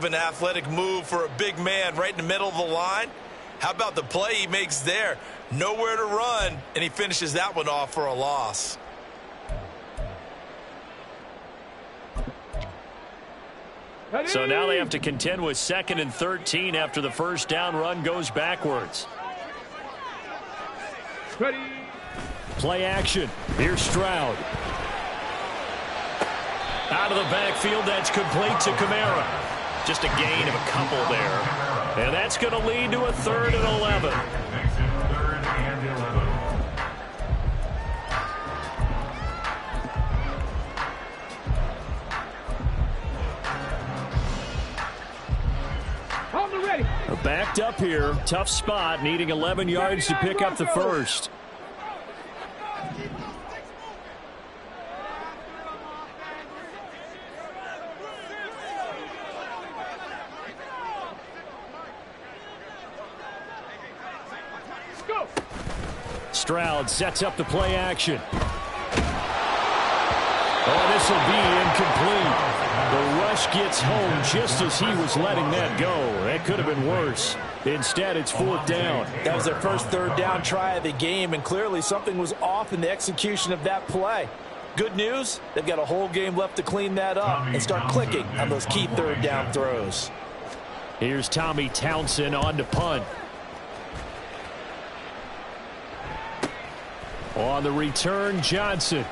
An athletic move for a big man right in the middle of the line. How about the play he makes there? Nowhere to run, and he finishes that one off for a loss. So now they have to contend with 2nd and 13 after the first down run goes backwards. Ready. Play action. Here's Stroud. Out of the backfield, that's complete to Kamara. Just a gain of a couple there. And that's going to lead to a 3rd and 11. They're backed up here. Tough spot, needing 11 yards to pick up the first. Stroud sets up the play action. Oh, this will be incomplete. The rush gets home just as he was letting that go. That could have been worse. Instead, it's 4th down. That was their first 3rd down try of the game, and clearly something was off in the execution of that play. Good news, they've got a whole game left to clean that up and start clicking on those key 3rd down throws. Here's Tommy Townsend on to punt. On the return, Johnson.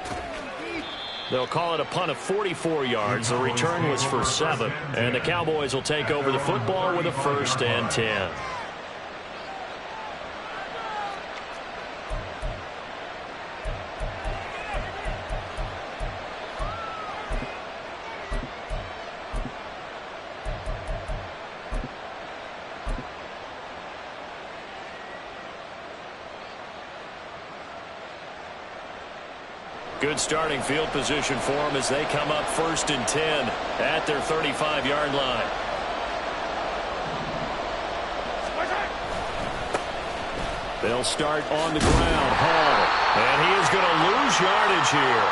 They'll call it a punt of 44 yards. The return was for 7. And the Cowboys will take over the football with a 1st and 10. Good starting field position for them as they come up 1st and 10 at their 35-yard line. They'll start on the ground. Hall. And he is going to lose yardage here.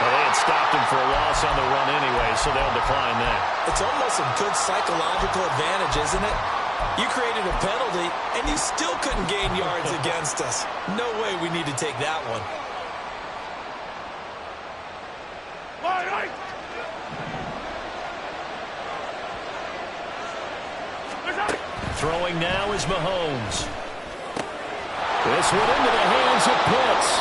Well, they had stopped him for a loss on the run anyway, so they'll decline that. It's almost a good psychological advantage, isn't it? You created a penalty, and you still couldn't gain yards against us. No way we need to take that one. Throwing now is Mahomes. This one into the hands of Pitts.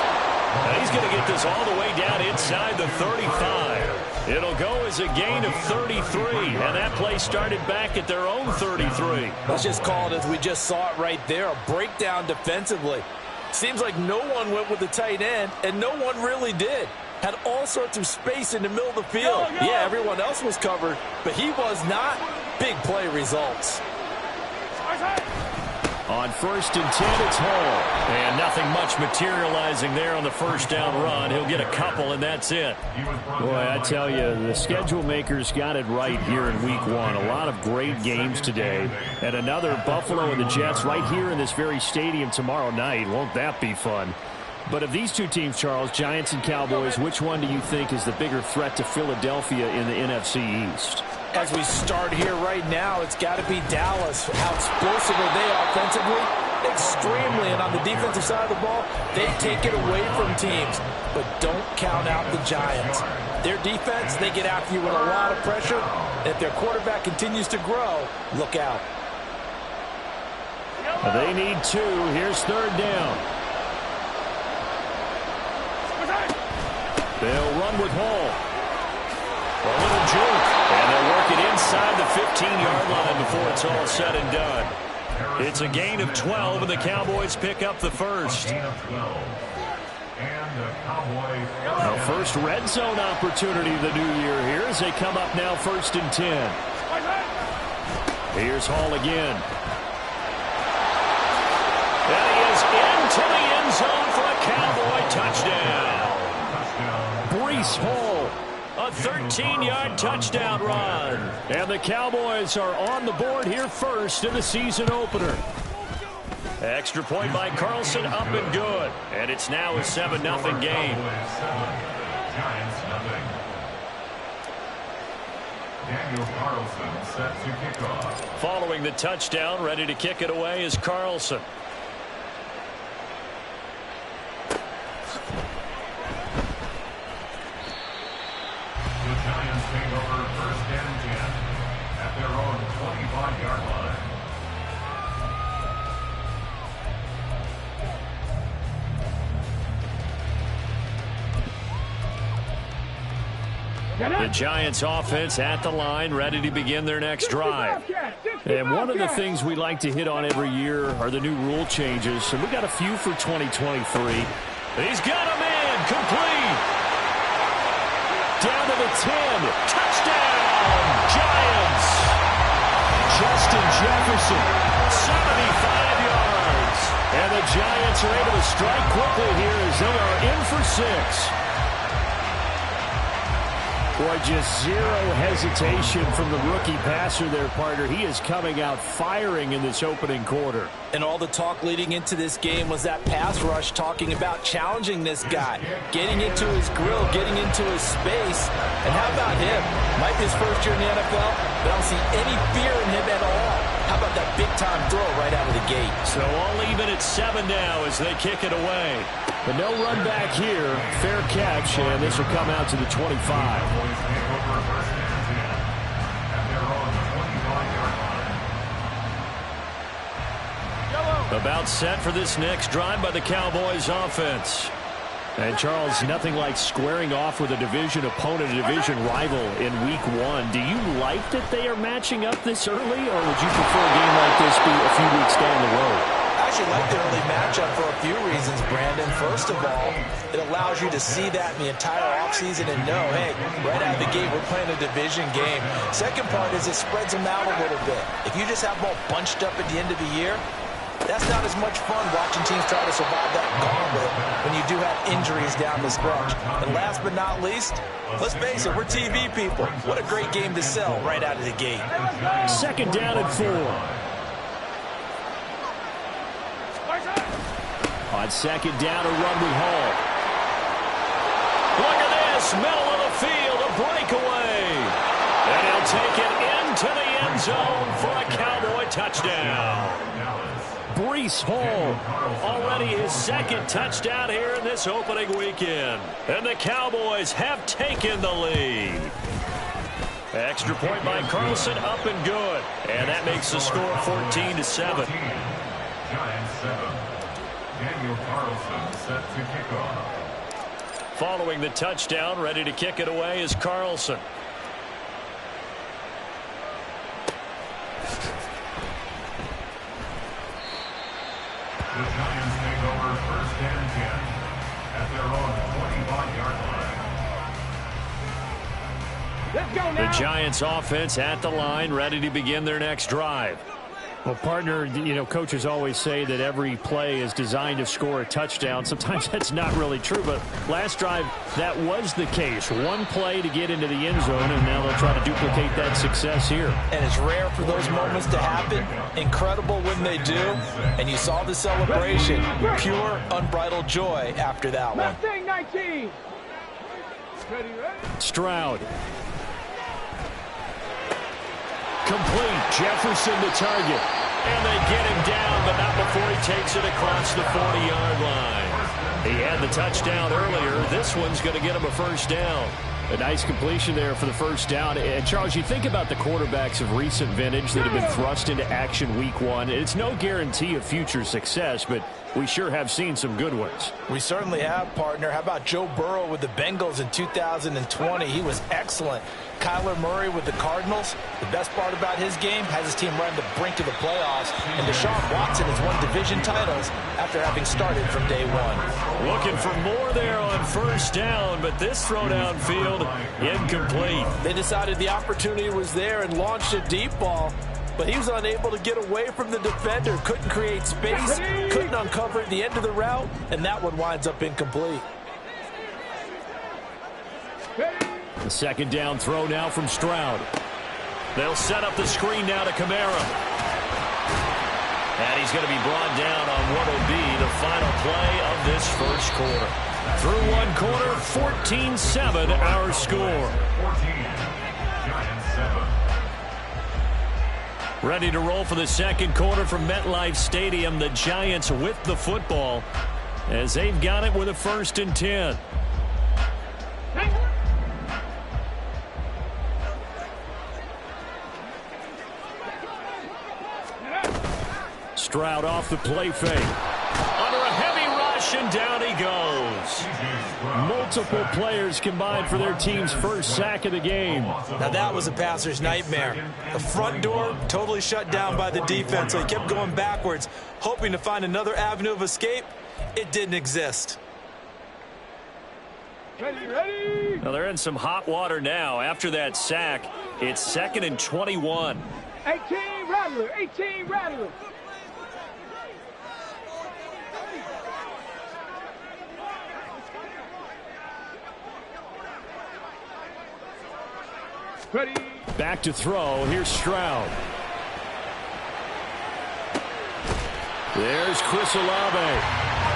Now he's going to get this all the way down inside the 35. It'll go as a gain of 33, and that play started back at their own 33. Let's just call it as we just saw it right there, a breakdown defensively. Seems like no one went with the tight end, and no one really did. Had all sorts of space in the middle of the field. Yeah, everyone else was covered, but he was not. Big play results. On 1st and 10, it's Hall. And nothing much materializing there on the first down run. He'll get a couple, and that's it. Boy, I tell you, the schedule makers got it right here in Week 1. A lot of great games today. And another Buffalo and the Jets right here in this very stadium tomorrow night. Won't that be fun? But of these two teams, Charles, Giants and Cowboys, which one do you think is the bigger threat to Philadelphia in the NFC East? As we start here right now, it's got to be Dallas. How explosive are they offensively? Extremely. And on the defensive side of the ball, they take it away from teams. But don't count out the Giants. Their defense, they get after you with a lot of pressure. If their quarterback continues to grow, look out. They need 2. Here's 3rd down. They'll run with Hall. A little juke, and they'll work it inside the 15-yard line before it's all said and done. It's a gain of 12, and the Cowboys pick up the first. The first red zone opportunity of the new year here as they come up now 1st and 10. Here's Hall again. And he is into the end zone for a Cowboy touchdown. Breece Hall. A 13-yard touchdown run. And the Cowboys are on the board here first in the season opener. Extra point by Carlson, up and good. And it's now a 7-0 game. Following the touchdown, ready to kick it away is Carlson. The Giants take over 1st and 10 at their own 25-yard line. The Giants offense at the line, ready to begin their next drive. And one of the things we like to hit on every year are the new rule changes. And we got a few for 2023. He's got him in, complete. Down to the 10. Touchdown, Giants. Justin Jefferson, 75 yards. And the Giants are able to strike quickly here as they are in for 6. Boy, just zero hesitation from the rookie passer there, partner. He is coming out firing in this opening quarter. And all the talk leading into this game was that pass rush, talking about challenging this guy, getting into his grill, getting into his space. And how about him? Might be his first year in the NFL, but I don't see any fear in him at all. How about that big-time throw right out of the gate? So all even at 7 now as they kick it away. But no run back here. Fair catch, and this will come out to the 25. About set for this next drive by the Cowboys offense. And, Charles, nothing like squaring off with a division opponent, a division rival in Week 1. Do you like that they are matching up this early, or would you prefer a game like this be a few weeks down the road? I actually like the early matchup for a few reasons, Brandon. First of all, it allows you to see that in the entire offseason and know, hey, right out of the gate, we're playing a division game. Second part is it spreads them out a little bit. If you just have them all bunched up at the end of the year, that's not as much fun watching teams try to survive that gauntlet when you do have injuries down the stretch. And last but not least, let's face it, we're TV people. What a great game to sell right out of the gate. Second down and 4. On second down, a run we haul. Look at this, middle of the field, a breakaway. And he'll take it into the end zone for a Cowboy touchdown. Breece Hall, already his second touchdown here in this opening weekend. And the Cowboys have taken the lead. Extra point by Carlson, up and good. And that makes the score 14-7. Giants 7. Daniel Carlson set to kick off. Following the touchdown, ready to kick it away is Carlson. The Giants take over 1st and 10 at their own 25-yard line. Let's go now. The Giants offense at the line, ready to begin their next drive. Well, partner, you know, coaches always say that every play is designed to score a touchdown. Sometimes that's not really true, but last drive, that was the case. One play to get into the end zone, and now they'll try to duplicate that success here. And it's rare for those moments to happen. Incredible when they do. And you saw the celebration. Pure, unbridled joy after that one. Last thing, 19. Ready? Stroud. Complete. Jefferson the target. And they get him down, but not before he takes it across the 40-yard line. He had the touchdown earlier. This one's going to get him a first down. A nice completion there for the first down. And, Charles, you think about the quarterbacks of recent vintage that have been thrust into action Week 1. It's no guarantee of future success, but we sure have seen some good ones. We certainly have, partner. How about Joe Burrow with the Bengals in 2020? He was excellent. Kyler Murray with the Cardinals. The best part about his game has his team right on the brink of the playoffs. And Deshaun Watson has won division titles after having started from day one. Looking for more there on first down, but this throw downfield incomplete. They decided the opportunity was there and launched a deep ball, but he was unable to get away from the defender. Couldn't create space, couldn't uncover at the end of the route, and that one winds up incomplete. The second down throw now from Stroud. They'll set up the screen now to Kamara. And he's going to be brought down on what will be the final play of this first quarter. Through one quarter, 14-7 our score. 14. Giants 7. Ready to roll for the second quarter from MetLife Stadium. The Giants with the football as they've got it with a 1st and 10. Stroud off the play fake. Under a heavy rush, and down he goes. Multiple players combined for their team's first sack of the game. Now that was a passer's nightmare. The front door totally shut down by the defense, so he kept going backwards, hoping to find another avenue of escape. It didn't exist. Ready. Well, they're in some hot water now. After that sack, it's 2nd and 21. 18 Rattler. 18 Rattler. Ready. Back to throw. Here's Stroud. There's Chris Olave.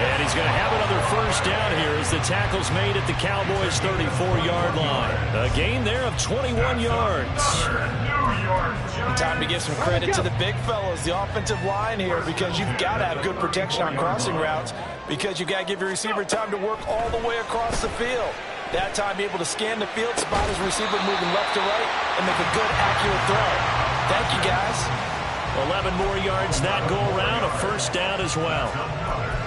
And he's going to have another 1st down here as the tackle's made at the Cowboys' 34-yard line. A gain there of 21 yards. Time to give some credit to the big fellas, the offensive line here, because you've got to have good protection on crossing routes, because you've got to give your receiver time to work all the way across the field. That time, be able to scan the field, spot his receiver moving left to right, and make a good, accurate throw. Thank you, guys. 11 more yards that go around, a 1st down as well.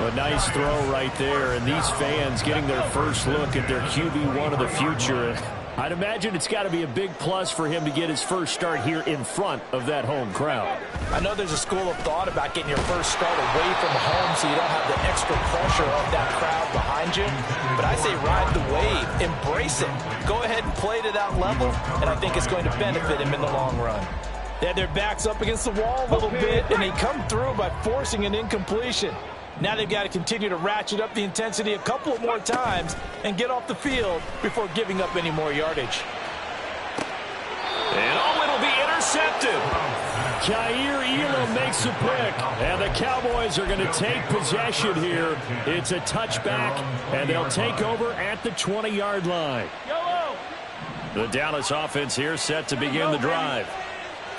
A nice throw right there, and these fans getting their first look at their QB1 of the future. I'd imagine it's got to be a big plus for him to get his first start here in front of that home crowd. I know there's a school of thought about getting your first start away from home so you don't have the extra pressure of that crowd behind you. But I say ride the wave, embrace it. Go ahead and play to that level, and I think it's going to benefit him in the long run. They had their backs up against the wall a little bit, and they come through by forcing an incompletion. Now they've got to continue to ratchet up the intensity a couple of more times and get off the field before giving up any more yardage. And it'll be intercepted. Jair Elam makes a pick, and the Cowboys are going to take possession here. It's a touchback, and they'll take over at the 20-yard line. The Dallas offense here set to begin the drive.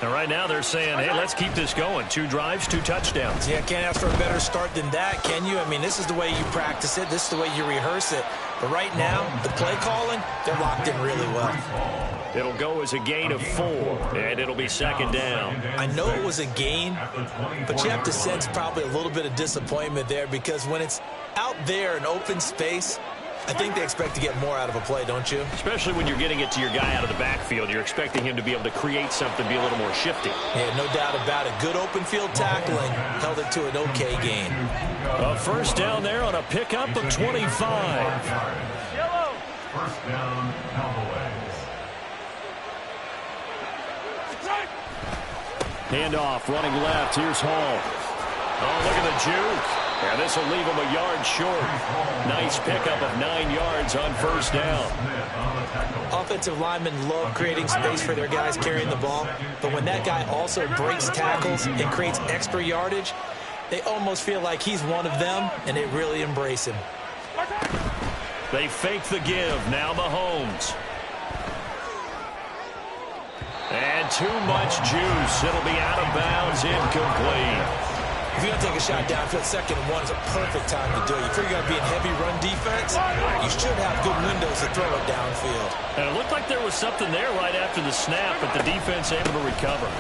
And right now they're saying, hey, let's keep this going. 2 drives, 2 touchdowns. Yeah, can't ask for a better start than that, can you? I mean, this is the way you practice it. This is the way you rehearse it. But right now, the play calling, they're locked in really well. It'll go as a gain of 4, and it'll be 2nd down. I know it was a gain, but you have to sense probably a little bit of disappointment there, because when it's out there in open space, I think they expect to get more out of a play, don't you? Especially when you're getting it to your guy out of the backfield. You're expecting him to be able to create something, be a little more shifty. Yeah, no doubt about it. Good open field tackling held it to an okay gain. A 1st down there on a pickup of 25. Yellow. 1st down, Cowboys. Handoff, running left. Here's Hall. Oh, look at the juke. And this will leave him a yard short. Nice pickup of 9 yards on 1st down. Offensive linemen love creating space for their guys carrying the ball, but when that guy also breaks tackles and creates extra yardage, they almost feel like he's one of them, and they really embrace him. They fake the give. Now Mahomes. And too much juice. It'll be out of bounds, incomplete. If you're going to take a shot downfield, 2nd and 1 is a perfect time to do it. If you're going to be in heavy run defense, you should have good windows to throw it downfield. And it looked like there was something there right after the snap, but the defense able to recover.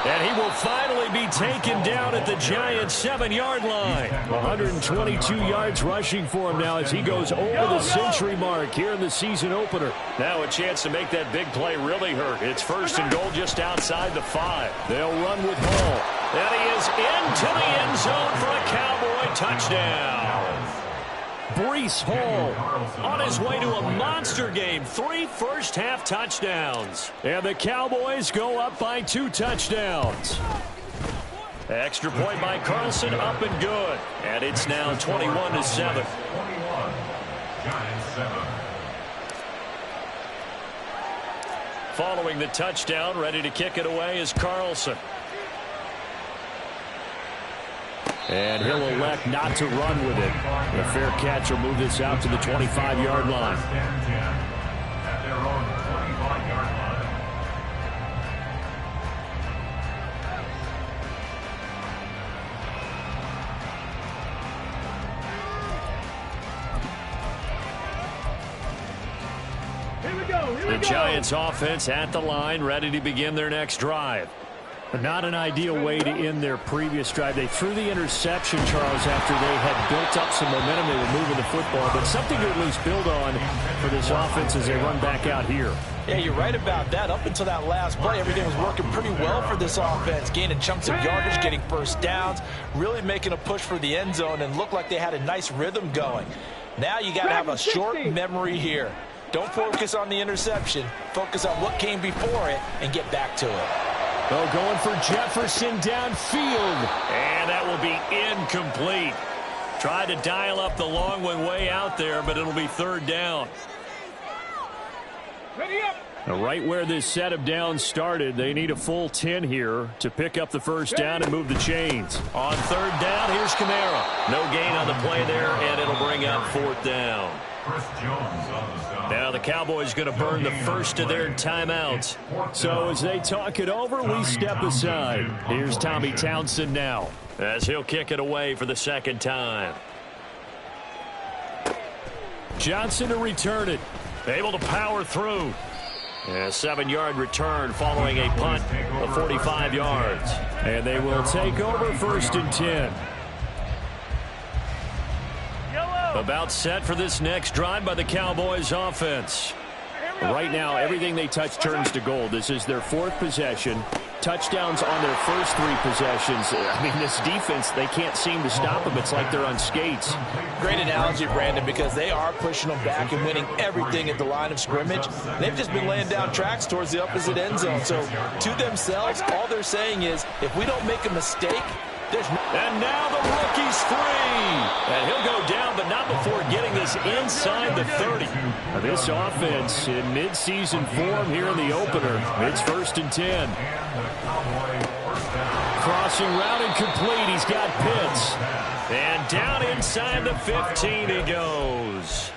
And he will finally be taken down at the Giants' 7-yard line. 122 yards rushing for him now as he goes over the century mark here in the season opener. Now a chance to make that big play really hurt. It's 1st and goal just outside the 5. They'll run with Hall. And he is into the end zone for a Cowboy touchdown. Breece Hall on his way to a monster game. 3 first-half touchdowns. And the Cowboys go up by 2 touchdowns. Extra point by Carlson, up and good. And it's now 21-7. Following the touchdown, ready to kick it away is Carlson. And he'll elect not to run with it. A fair catch will move this out to the 25-yard line. At their own 25-yard line. The Giants offense at the line, ready to begin their next drive. But not an ideal way to end their previous drive. They threw the interception, Charles, after they had built up some momentum. They were moving the football, but something to at least build on for this offense as they run back out here. Yeah, you're right about that. Up until that last play, everything was working pretty well for this offense, gaining chunks of yardage, getting first downs, really making a push for the end zone, and looked like they had a nice rhythm going. Now you got to have a short memory here. Don't focus on the interception. Focus on what came before it and get back to it. Oh, going for Jefferson downfield. And that will be incomplete. Tried to dial up the long one way out there, but it'll be third down. Ready up. Now, right where this set of downs started, they need a full 10 here to pick up the first down and move the chains. On third down, here's Kamara. No gain on the play there, and it'll bring up fourth down. Chris Jones on the stop. Now the Cowboys going to burn the first of their timeouts. So as they talk it over, we step aside. Here's Tommy Townsend now as he'll kick it away for the second time. Johnson to return it. Able to power through. A 7-yard return following a punt of 45 yards. And they will take over first and 10. About set for this next drive by the Cowboys offense. Right now, everything they touch turns to gold. This is their fourth possession. Touchdowns on their first 3 possessions. I mean, this defense, they can't seem to stop them. It's like they're on skates. Great analogy, Brandon, because they are pushing them back and winning everything at the line of scrimmage. They've just been laying down tracks towards the opposite end zone. So to themselves, all they're saying is, if we don't make a mistake, there's no... And now the rookie's free. And he'll go down, but not before getting this inside the 30. Now this offense in midseason form here in the opener. It's first and 10. Crossing route incomplete. He's got Pitts. And down inside the 15 he goes.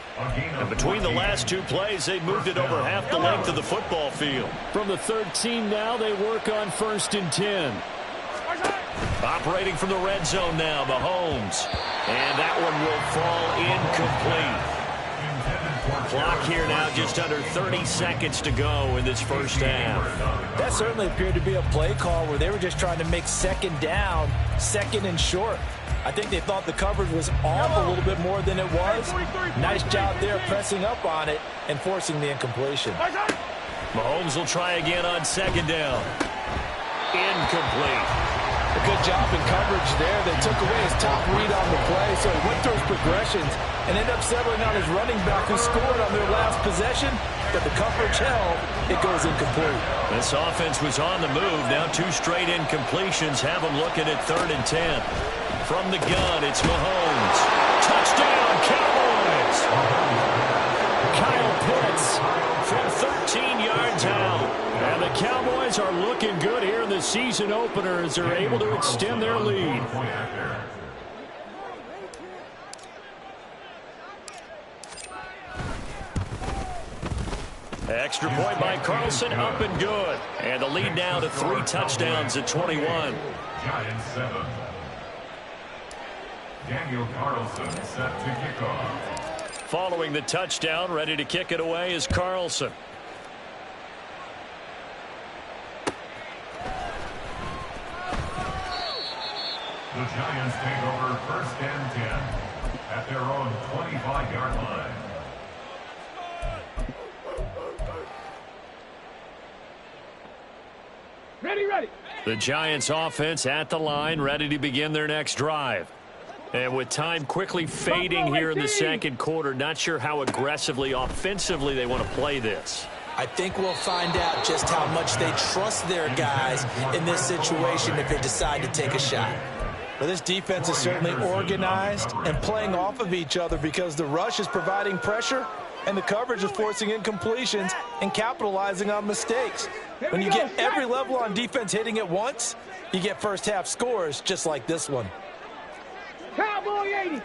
And between the last 2 plays, they moved it over half the length of the football field. From the 13 now, they work on first and 10. Operating from the red zone now, Mahomes. And that one will fall incomplete. Clock here now just under 30 seconds to go in this first half. That certainly appeared to be a play call where they were just trying to make second down, second and short. I think they thought the coverage was off a little bit more than it was. Nice job there pressing up on it and forcing the incompletion. Mahomes will try again on second down. Incomplete. A good job in coverage there. They took away his top read on the play, so he went through his progressions and ended up settling on his running back who scored on their last possession, but the coverage held. It goes incomplete. This offense was on the move. Now 2 straight incompletions have them looking at third and 10. From the gun, it's Mahomes. Touchdown, Cowboys! Kyle Pitts from 13 yards out. And the Cowboys are looking good here in the season opener as they're able to extend their lead. Extra point by Carlson, up and good. And the lead now to 3 touchdowns at 21. Giants 7. Daniel Carlson set to kick off. Following the touchdown, ready to kick it away is Carlson. The Giants take over first and 10 at their own 25-yard line. Ready. The Giants offense at the line, ready to begin their next drive. And with time quickly fading here in the second quarter, not sure how aggressively, offensively they want to play this. I think we'll find out just how much they trust their guys in this situation if they decide to take a shot. But this defense is certainly organized and playing off of each other because the rush is providing pressure and the coverage is forcing incompletions and capitalizing on mistakes. When you get every level on defense hitting at once, you get first half scores just like this one. Cowboy 80.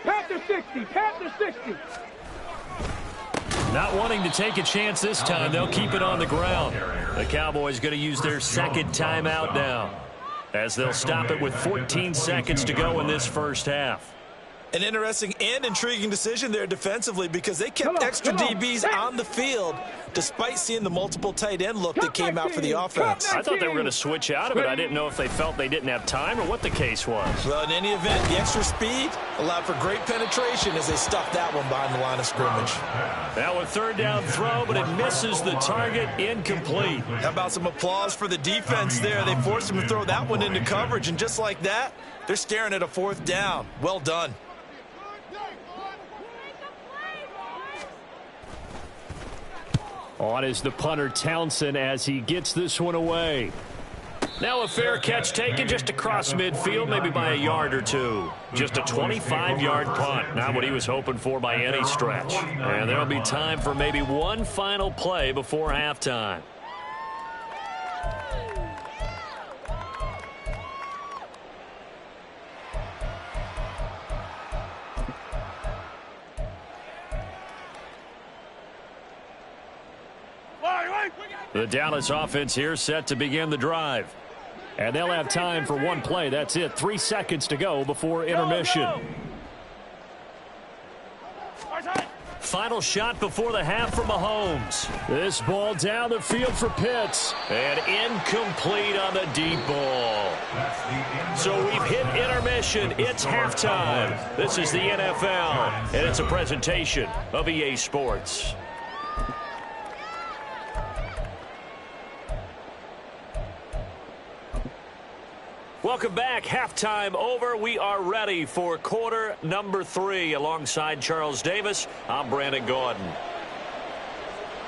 Panther 60. Panther 60. Not wanting to take a chance this time. They'll keep it on the ground. The Cowboys going to use their second timeout now, as they'll stop it with 14 seconds to go in this first half. An interesting and intriguing decision there defensively, because they kept extra DBs on the field despite seeing the multiple tight end look that came out for the offense. I thought they were going to switch out of it. I didn't know if they felt they didn't have time or what the case was. Well, in any event, the extra speed allowed for great penetration as they stuffed that one behind the line of scrimmage. Now a third down throw, but it misses the target. Incomplete. How about some applause for the defense there? They forced him to throw that one into coverage, and just like that, they're staring at a fourth down. Well done. On is the punter, Townsend, as he gets this one away. Now a fair catch taken just across midfield, maybe by a yard or two. Just a 25-yard punt, not what he was hoping for by any stretch. And there'll be time for maybe one final play before halftime. The Dallas offense here set to begin the drive. And they'll have time for one play. That's it. 3 seconds to go before intermission. Final shot before the half for Mahomes. This ball down the field for Pitts. And incomplete on the deep ball. So we've hit intermission. It's halftime. This is the NFL, and it's a presentation of EA Sports. Welcome back. Halftime over. We are ready for quarter number 3. Alongside Charles Davis, I'm Brandon Gordon.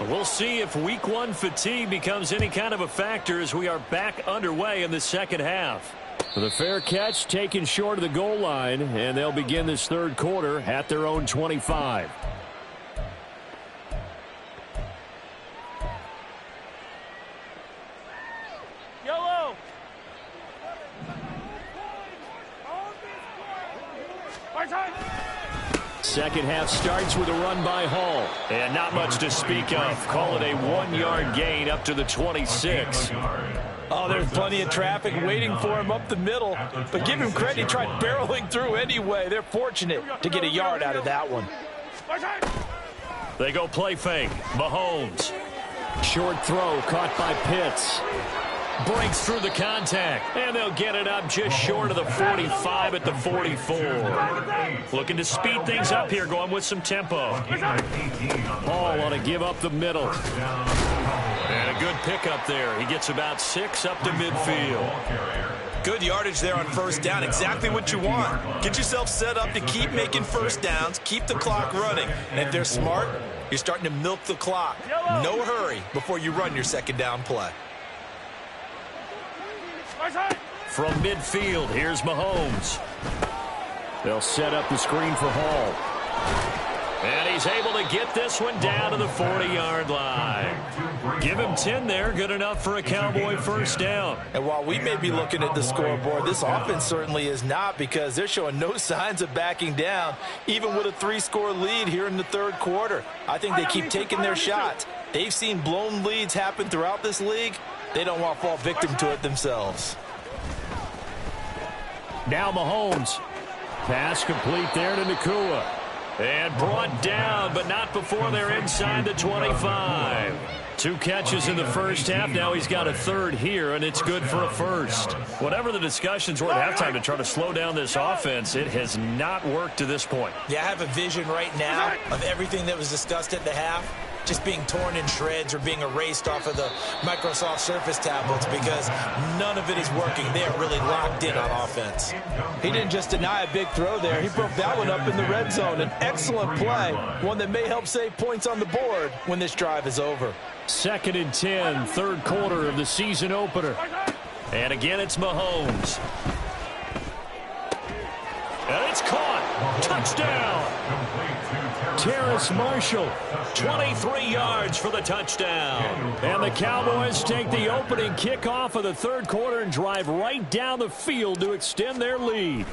We'll see if week 1 fatigue becomes any kind of a factor as we are back underway in the second half. The fair catch taken short of the goal line, and they'll begin this third quarter at their own 25. Second half starts with a run by Hall. And not much to speak of. Call it a 1-yard gain up to the 26. Oh, there's plenty of traffic waiting for him up the middle. But give him credit, he tried barreling through anyway. They're fortunate to get a yard out of that one. They go play fake. Mahomes. Short throw caught by Pitts. Breaks through the contact, and they'll get it up just short of the 45 at the 44. Looking to speed things up here, going with some tempo. Hall on to give up the middle. And a good pickup there. He gets about 6 up to midfield. Good yardage there on first down. Exactly what you want. Get yourself set up to keep making first downs, keep the clock running. And if they're smart, you're starting to milk the clock. No hurry before you run your second down play. From midfield, here's Mahomes. They'll set up the screen for Hall. And he's able to get this one down to the 40-yard line. Give him 10 there, good enough for a Cowboy first down. And while we may be looking at the scoreboard, this offense certainly is not, because they're showing no signs of backing down, even with a 3-score lead here in the third quarter. I think they keep taking their shots. They've seen blown leads happen throughout this league. They don't want to fall victim to it themselves. Now Mahomes. Pass complete there to Nakua. And brought down, but not before they're inside the 25. 2 catches in the first half. Now he's got a third here, and it's good for a first. Whatever the discussions were at halftime to try to slow down this offense, it has not worked to this point. Yeah, I have a vision right now of everything that was discussed at the half just being torn in shreds or being erased off of the Microsoft Surface tablets, because none of it is working. They are really locked in on offense. He didn't just deny a big throw there. He broke that one up in the red zone. An excellent play, one that may help save points on the board when this drive is over. 2nd and 10, third quarter of the season opener. And again, it's Mahomes. And it's caught. touchdown. Terrace Marshall, 23 yards for the touchdown. And the Cowboys take the opening kickoff of the third quarter and drive right down the field to extend their lead.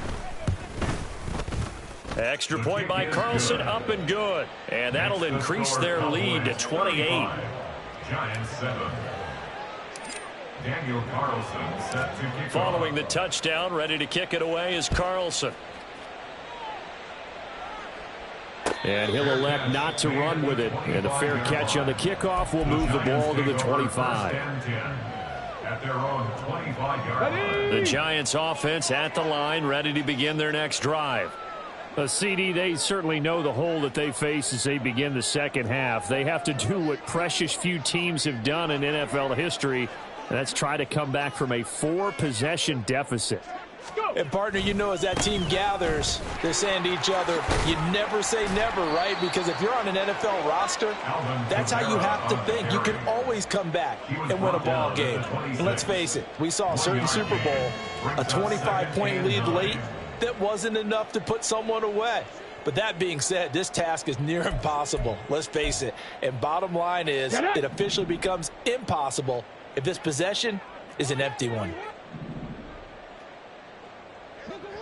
Extra point by Carlson, up and good. And that'll increase their lead to 28. Giants 7. Daniel Carlson set to kick Following the touchdown, ready to kick it away is Carlson. And he'll elect not to run with it. And a fair catch on the kickoff will move the ball to the 25. At their own 25-yard line. The Giants offense at the line, ready to begin their next drive. A CD, they certainly know the hole that they face as they begin the second half. They have to do what precious few teams have done in NFL history, and that's try to come back from a 4-possession deficit. And, partner, you know, as that team gathers, they're saying to each other, you never say never, right? Because if you're on an NFL roster, that's how you have to think. You can always come back and win a ball game. And let's face it, we saw a certain Super Bowl, a 25-point lead late, that wasn't enough to put someone away. But that being said, this task is near impossible. Let's face it. And bottom line is, it officially becomes impossible if this possession is an empty one.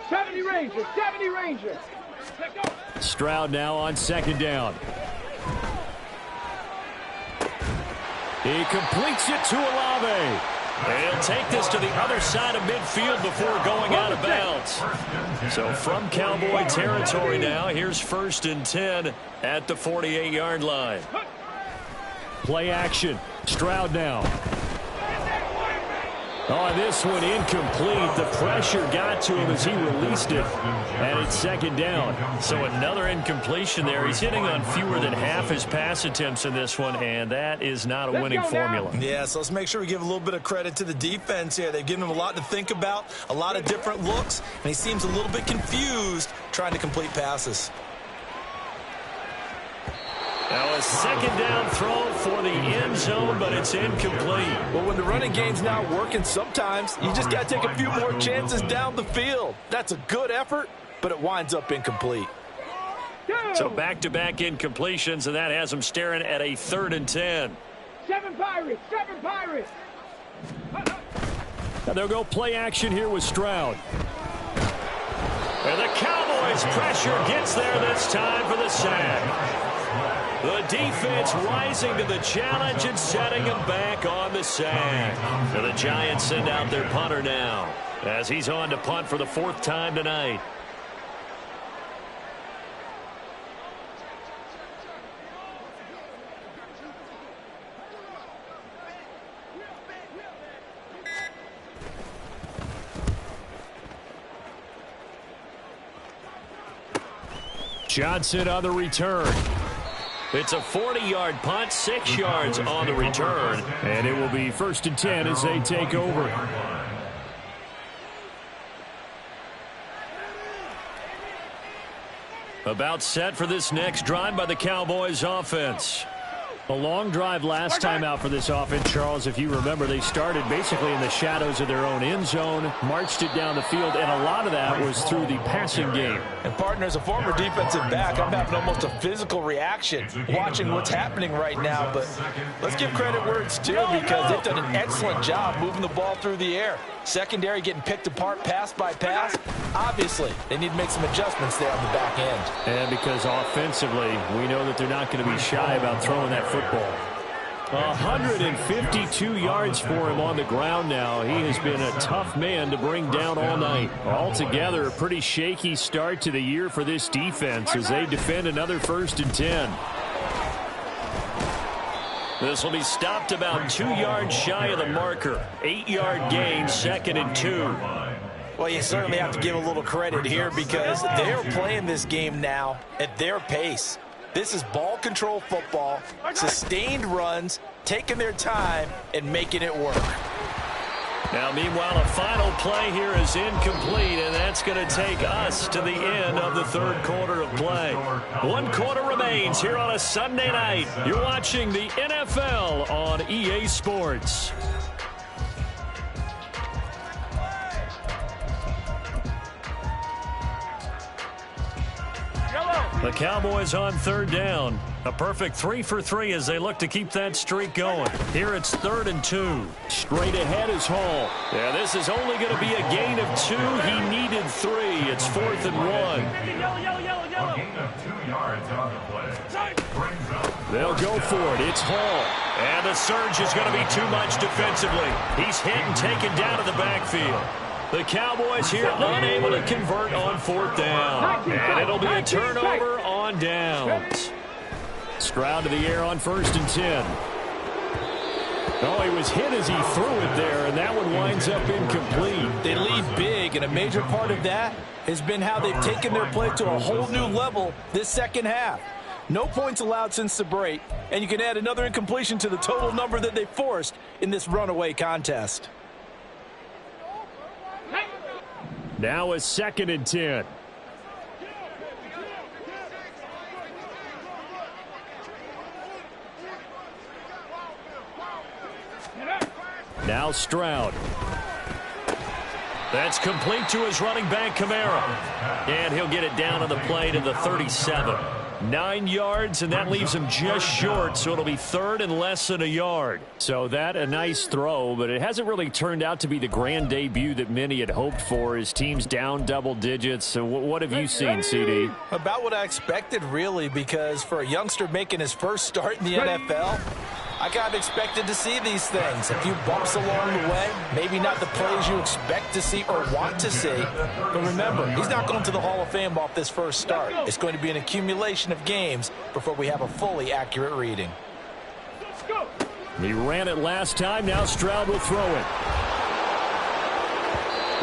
70 Rangers, 70 Rangers. Stroud now on second down. He completes it to Olave. They'll take this to the other side of midfield before going out of bounds. So from Cowboy territory now, here's 1st and 10 at the 48-yard line. Play action. Stroud now. Oh, this one incomplete. The pressure got to him as he released it. And it's second down. So another incompletion there. He's hitting on fewer than half his pass attempts in this one, and that is not a winning formula. Yeah, so let's make sure we give a little bit of credit to the defense here. They've given him a lot to think about, a lot of different looks, and he seems a little bit confused trying to complete passes. Now a second down throw for the end zone, but it's incomplete. Well, when the running game's not working, sometimes you just got to take a few more chances down the field. That's a good effort, but it winds up incomplete. So back-to-back incompletions, and that has them staring at a 3rd and 10. 7 Pirates, 7 Pirates. Now they'll go play action here with Stroud. And the Cowboys pressure gets there this time for the sack. The defense rising to the challenge and setting him back on the sack. So the Giants send out their punter now as he's on to punt for the 4th time tonight. Johnson on the return. It's a 40-yard punt, 6 yards on the return. And it will be 1st and 10 as they take over. About set for this next drive by the Cowboys offense. A long drive last time out for this offense, Charles. If you remember, they started basically in the shadows of their own end zone, marched it down the field, and a lot of that was through the passing game. And, partner, as a former defensive back, I'm having almost a physical reaction watching what's happening right now. But let's give credit where it's due because they've done an excellent job moving the ball through the air. Secondary getting picked apart pass by pass. Obviously, they need to make some adjustments there on the back end. And because offensively, we know that they're not going to be shy about throwing that football. 152 yards for him on the ground now. He has been a tough man to bring down all night. Altogether, a pretty shaky start to the year for this defense as they defend another 1st and 10. This will be stopped about 2 yards shy of the marker. 8-yard gain, 2nd and 2. Well, you certainly have to give a little credit here because they're playing this game now at their pace. This is ball control football, sustained runs, taking their time and making it work. Now, meanwhile, a final play here is incomplete, and that's going to take us to the end of the 3rd quarter of play. 1 quarter remains here on a Sunday night. You're watching the NFL on EA Sports. The Cowboys on third down. A perfect 3 for 3 as they look to keep that streak going. Here it's 3rd and 2. Straight ahead is Hall. Yeah, this is only going to be a gain of 2. He needed 3. It's 4th and 1. A gain of 2 yards on the play. Brings up. They'll go for it. It's Hall. And the surge is going to be too much defensively. He's hit and taken down to the backfield. The Cowboys here unable to convert on 4th down. And it'll be a turnover on downs. Stroud to the air on 1st and 10. Oh, he was hit as he threw it there, and that one winds up incomplete. They lead big, and a major part of that has been how they've taken their play to a whole new level this second half. No points allowed since the break, and you can add another incompletion to the total number that they forced in this runaway contest. Now a 2nd and 10. Now Stroud. That's complete to his running back, Kamara. And he'll get it down on the play to the 37. 9 yards, and that leaves him just short, so it'll be 3rd and less than a yard. So that a nice throw, but it hasn't really turned out to be the grand debut that many had hoped for. His team's down double digits. So what have you seen, CD? About what I expected, really, because for a youngster making his first start in the NFL, I kind of expected to see these things. A few bumps along the way, maybe not the plays you expect to see or want to see. But remember, he's not going to the Hall of Fame off this first start. It's going to be an accumulation of games before we have a fully accurate reading. He ran it last time. Now Stroud will throw it.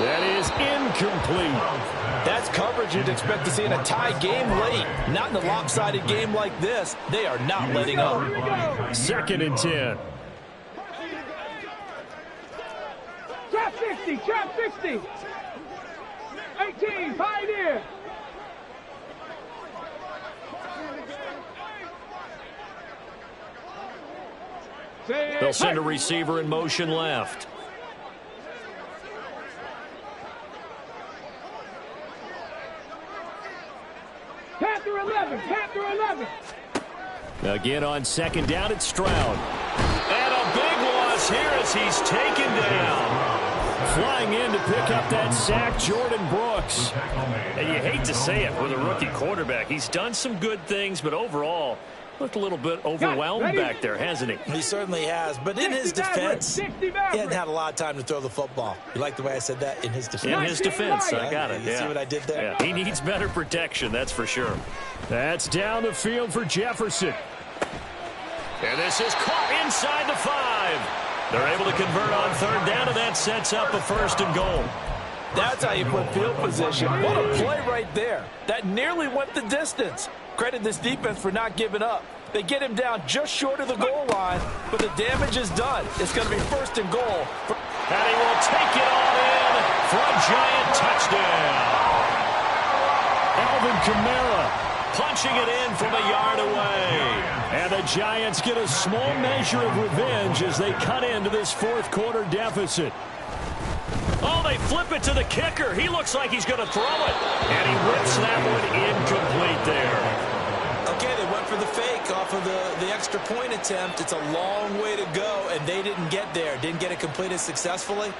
That is incomplete. That's coverage you'd expect to see in a tie game late. Not in a lopsided game like this. They are not letting up. 2nd and 10. Trap 60, trap 60. 18, Pioneer. They'll send a receiver in motion left. Panther 11, Panther 11. Again on 2nd down, it's Stroud. And a big loss here as he's taken down. Flying in to pick up that sack, Jordan Brooks. And you hate to say it with a rookie quarterback. He's done some good things, but overall, looked a little bit overwhelmed back there, hasn't he? He certainly has. But in his defense, he hadn't had a lot of time to throw the football. You like the way I said that? In his defense. In his defense, I got it. You see what I did there? Yeah, he needs better protection, that's for sure. That's down the field for Jefferson. And this is caught inside the 5. They're able to convert on 3rd down, and that sets up a 1st and goal. That's how you put field position. What a play right there. That nearly went the distance. Credit this defense for not giving up. They get him down just short of the goal line, but the damage is done. It's going to be 1st and goal. And he will take it all in for a giant touchdown. Alvin Kamara punching it in from a yard away. And the Giants get a small measure of revenge as they cut into this 4th quarter deficit. Oh, they flip it to the kicker. He looks like he's going to throw it. And he whips that one incomplete there. Okay, they went for the fake off of the extra point attempt. It's a long way to go, and they didn't get there. Didn't get it completed successfully.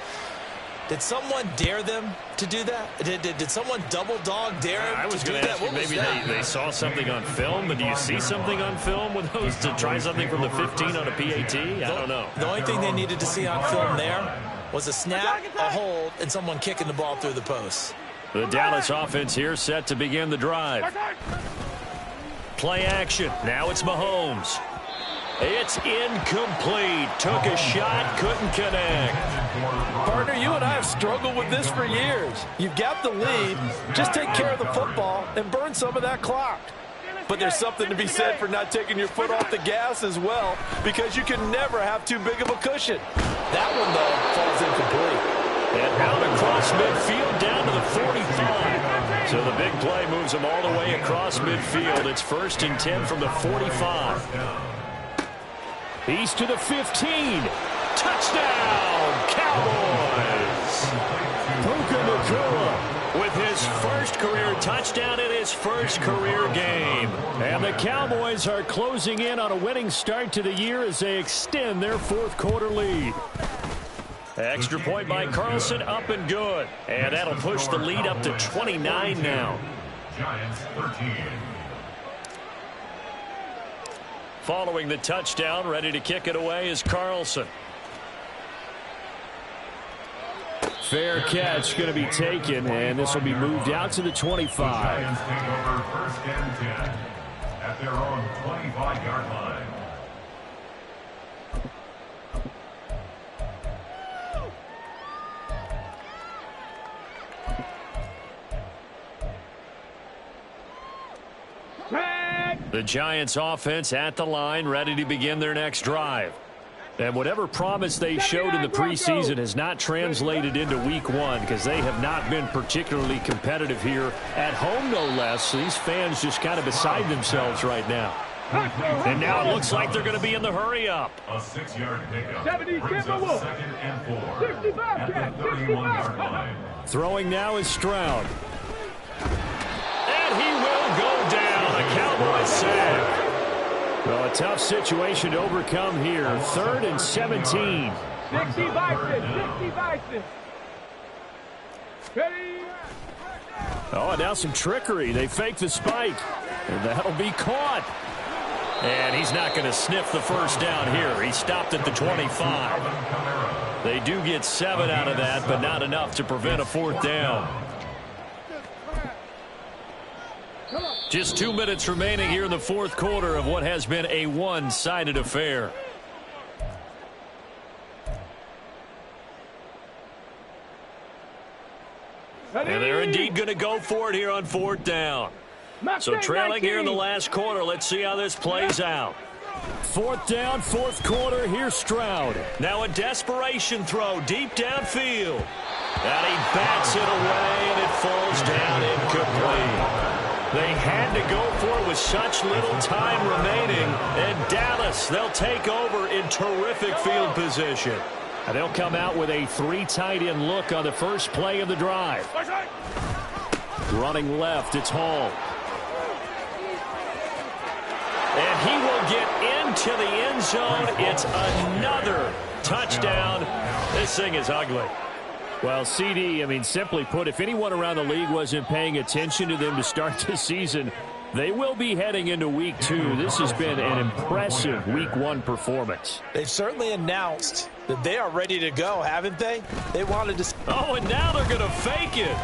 Did someone dare them to do that? Did someone double dog dare them I was to do going to that? ask you, maybe they saw something on film, but do you see something on film with those to try something from the 15 on a PAT? I don't know. The only thing they needed to see on film there was a snap, a hold, and someone kicking the ball through the post. The Dallas offense here set to begin the drive. Play action. Now it's Mahomes. It's incomplete. Took a shot, couldn't connect. Partner, you and I have struggled with this for years. You've got the lead. Just take care of the football and burn some of that clock. But there's something to be said for not taking your foot off the gas as well, because you can never have too big of a cushion. That one, though, falls incomplete. And out across midfield down to the 45. So the big play moves them all the way across midfield. It's 1st and 10 from the 45. He's to the 15. Touchdown, Cowboys. Puka Nacua with his first career touchdown in his first career game. And the Cowboys are closing in on a winning start to the year as they extend their fourth quarter lead. Extra point by Carlson, up and good. And that'll push the lead up to 29 now. Giants 13. Following the touchdown, ready to kick it away is Carlson. Fair catch going to be taken, and this will be moved out to the 25. Giants take over first and 10 at their own 25-yard line. The Giants offense at the line, ready to begin their next drive. And whatever promise they showed in the preseason has not translated into week one because they have not been particularly competitive here at home, no less. So these fans just kind of beside themselves right now. And now it looks like they're going to be in the hurry-up. A 6-yard pickup. 70, brings up Wolf. 2nd and 4 65, at the 65. 31-yard line. Throwing now is Stroud. And he will go down. A Cowboys save. Well, a tough situation to overcome here. 3rd and 17. 60 Bison, 60 Bison. Ready? Oh, and now some trickery. They fake the spike. And that'll be caught. And he's not going to sniff the first down here. He stopped at the 25. They do get 7 out of that, but not enough to prevent a 4th down. Just 2 minutes remaining here in the fourth quarter of what has been a one-sided affair. And they're indeed going to go for it here on 4th down. So trailing here in the last quarter. Let's see how this plays out. 4th down, fourth quarter. Here's Stroud. Now a desperation throw deep downfield. And he bats it away, and it falls down incomplete. They had to go for it with such little time remaining. And Dallas, they'll take over in terrific field position. And they'll come out with a 3 tight end look on the first play of the drive. Running left, it's Hall. And he will get into the end zone. It's another touchdown. This thing is ugly. Well, CD, I mean, simply put, if anyone around the league wasn't paying attention to them to start this season, they will be heading into week 2. This has been an impressive week 1 performance. They've certainly announced that they are ready to go, haven't they? They wanted to... Oh, and now they're going to fake it.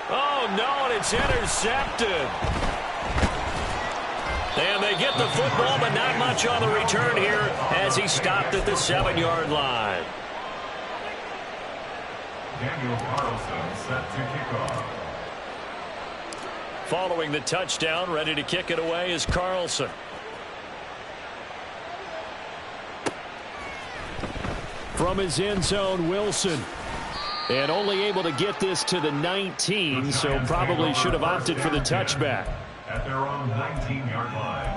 Oh, no, and it's intercepted. And they get the football, but not much on the return here as he stopped at the 7-yard line. Daniel Carlson set to kick off. Following the touchdown, ready to kick it away is Carlson. From his end zone, Wilson. And only able to get this to the 19, so probably should have opted for the touchback. At their own 19-yard line.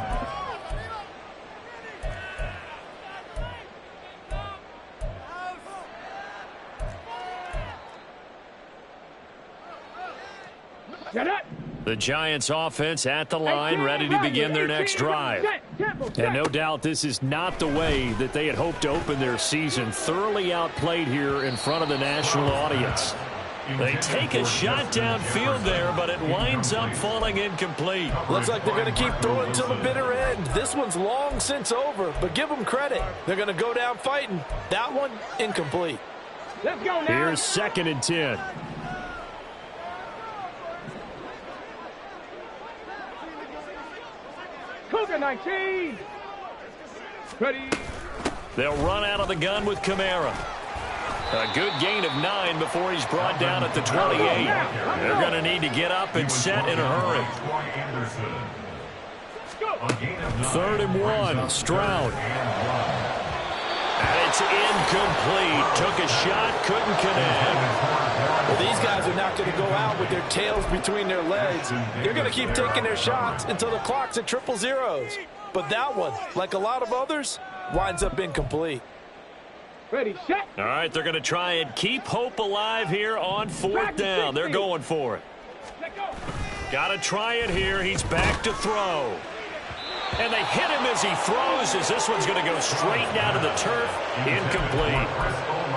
The Giants offense at the line, ready to begin their next drive. And no doubt this is not the way that they had hoped to open their season. Thoroughly outplayed here in front of the national audience. They take a shot downfield there, but it winds up falling incomplete. Looks like they're going to keep throwing till the bitter end. This one's long since over, but give them credit. They're going to go down fighting. That one, incomplete. Let's go now. Here's 2nd and 10. Cougar 19. Ready. They'll run out of the gun with Kamara. A good gain of 9 before he's brought down at the 28. They're going to need to get up and set in a hurry. 3rd and 1, Stroud. And it's incomplete. Took a shot, couldn't connect. Well, these guys are not going to go out with their tails between their legs. They're going to keep taking their shots until the clock's at 000. But that one, like a lot of others, winds up incomplete. Ready, set. All right, they're going to try and keep hope alive here on fourth down. They're going for it. Let go. Got to try it here. He's back to throw. And they hit him as he throws, as this one's going to go straight down to the turf. Incomplete.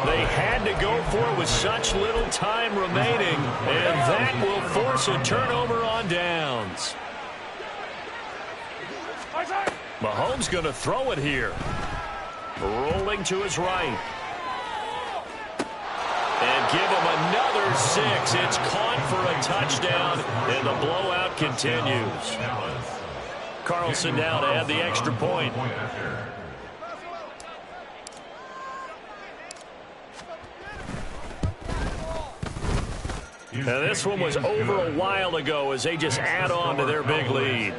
They had to go for it with such little time remaining, and that will force a turnover on downs. Mahomes going to throw it here. Rolling to his right. And give him another 6. It's caught for a touchdown, and the blowout continues. Carlson now to add the extra point. Now this one was over a while ago as they just add on to their big lead.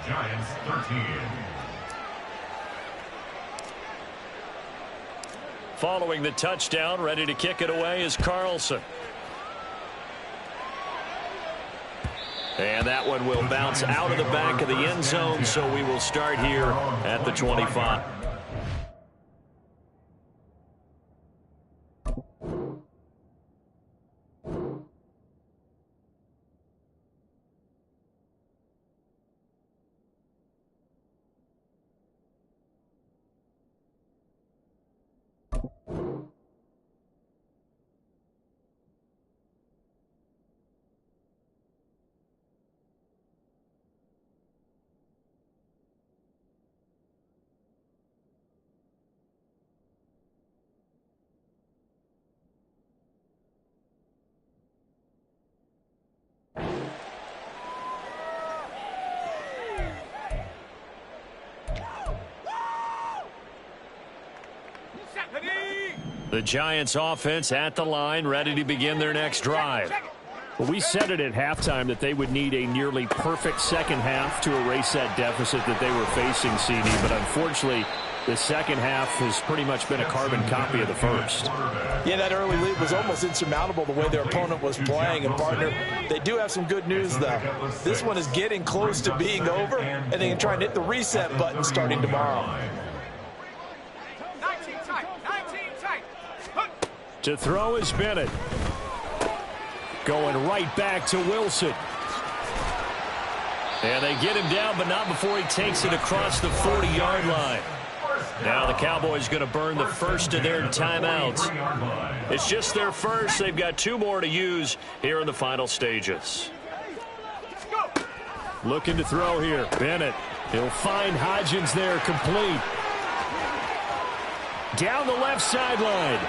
Giants 13. Following the touchdown, ready to kick it away is Carlson. And that one will bounce out of the back of the end zone, so we will start here at the 25. The Giants offense at the line, ready to begin their next drive. Well, we said it at halftime that they would need a nearly perfect second half to erase that deficit that they were facing, CD. But unfortunately, the second half has pretty much been a carbon copy of the first. Yeah, that early lead was almost insurmountable the way their opponent was playing. And, partner, they do have some good news, though. This one is getting close to being over, and they can try and hit the reset button starting tomorrow. To throw is Bennett. Going right back to Wilson. And they get him down, but not before he takes it across the 40-yard line. Now the Cowboys going to burn the first of their timeouts. It's just their first. They've got 2 more to use here in the final stages. Looking to throw here. Bennett. He'll find Hodgins there, complete. Down the left sideline.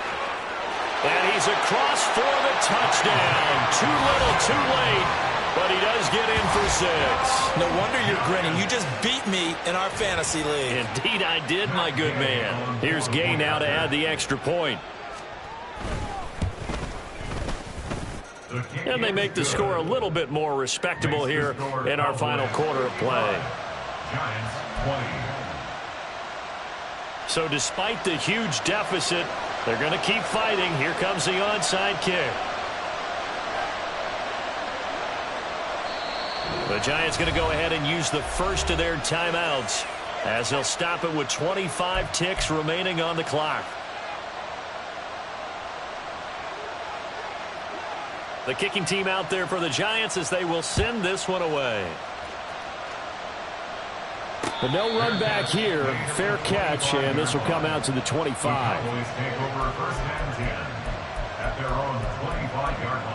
And he's across for the touchdown. Too little, too late, but he does get in for 6. No wonder you're grinning. You just beat me in our fantasy league. Indeed I did, my good man. Here's Gay now to add the extra point. And they make the score a little bit more respectable here in our final quarter of play. Giants 20. So despite the huge deficit, they're going to keep fighting. Here comes the onside kick. The Giants going to go ahead and use the first of their timeouts as they'll stop it with 25 ticks remaining on the clock. The kicking team out there for the Giants as they will send this one away. But no run back here. Fair catch, and this will come out to the 25. Cowboys take over first and 10 at their own 25-yard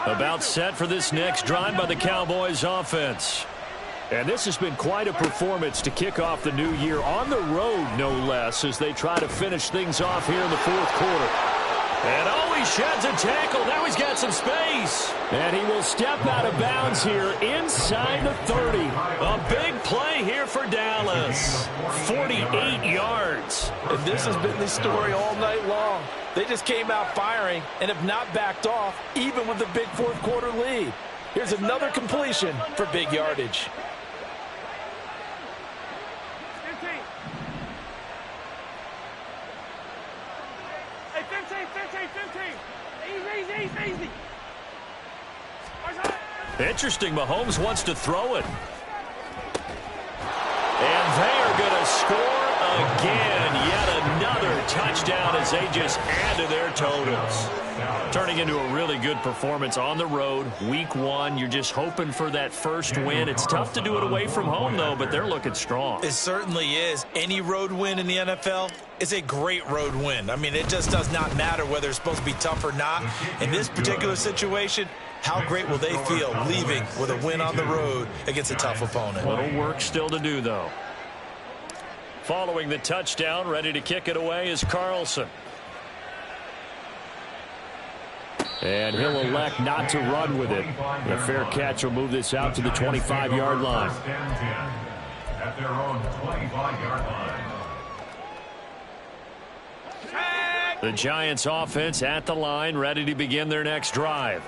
line. About set for this next drive by the Cowboys offense. And this has been quite a performance to kick off the new year on the road, no less, as they try to finish things off here in the fourth quarter. And oh, he sheds a tackle. Now he's got some space. And he will step out of bounds here inside the 30. A big play here for Dallas. 48 yards. And this has been the story all night long. They just came out firing and have not backed off, even with the big fourth quarter lead. Here's another completion for big yardage. 15. Hey, 15. Easy. Interesting, Mahomes wants to throw it. And they are going to score again. Yet another touchdown as they just add to their totals. Turning into a really good performance on the road. Week 1, you're just hoping for that first win. It's tough to do it away from home, though, but they're looking strong. It certainly is. Any road win in the NFL is a great road win. I mean, it just does not matter whether it's supposed to be tough or not. In this particular situation, how great will they feel leaving with a win on the road against a tough opponent? A little work still to do, though. Following the touchdown, ready to kick it away is Carlson. And he'll elect not to run with it. The fair catch will move this out to the 25-yard line. At their own 25-yard line. The Giants offense at the line, ready to begin their next drive.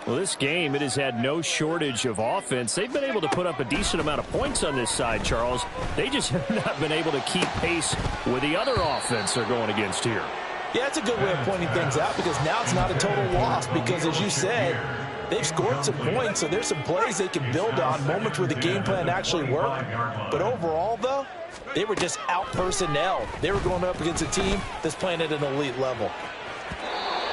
Well, this game, it has had no shortage of offense. They've been able to put up a decent amount of points on this side, Charles. They just have not been able to keep pace with the other offense they're going against here. Yeah, it's a good way of pointing things out because now it's not a total loss because, as you said, they've scored some points, so there's some plays they can build on, moments where the game plan actually worked. But overall, though, they were just out-personnel. They were going up against a team that's playing at an elite level.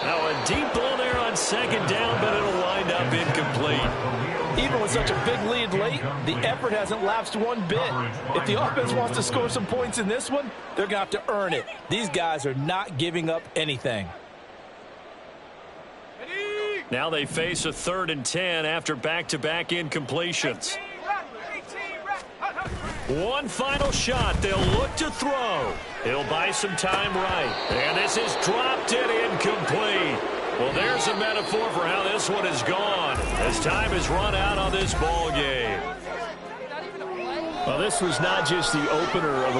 Now a deep ball there on second down, but it'll wind up incomplete. Even with such a big lead late, the effort hasn't lapsed one bit. If the offense wants to score some points in this one, they're going to have to earn it. These guys are not giving up anything. Now they face a 3rd and 10 after back-to-back incompletions. One final shot. They'll look to throw. He'll buy some time right. And this is dropped and incomplete. Well, there's a metaphor for how this one is gone as time has run out on this ball game. Well, this was not just the opener of a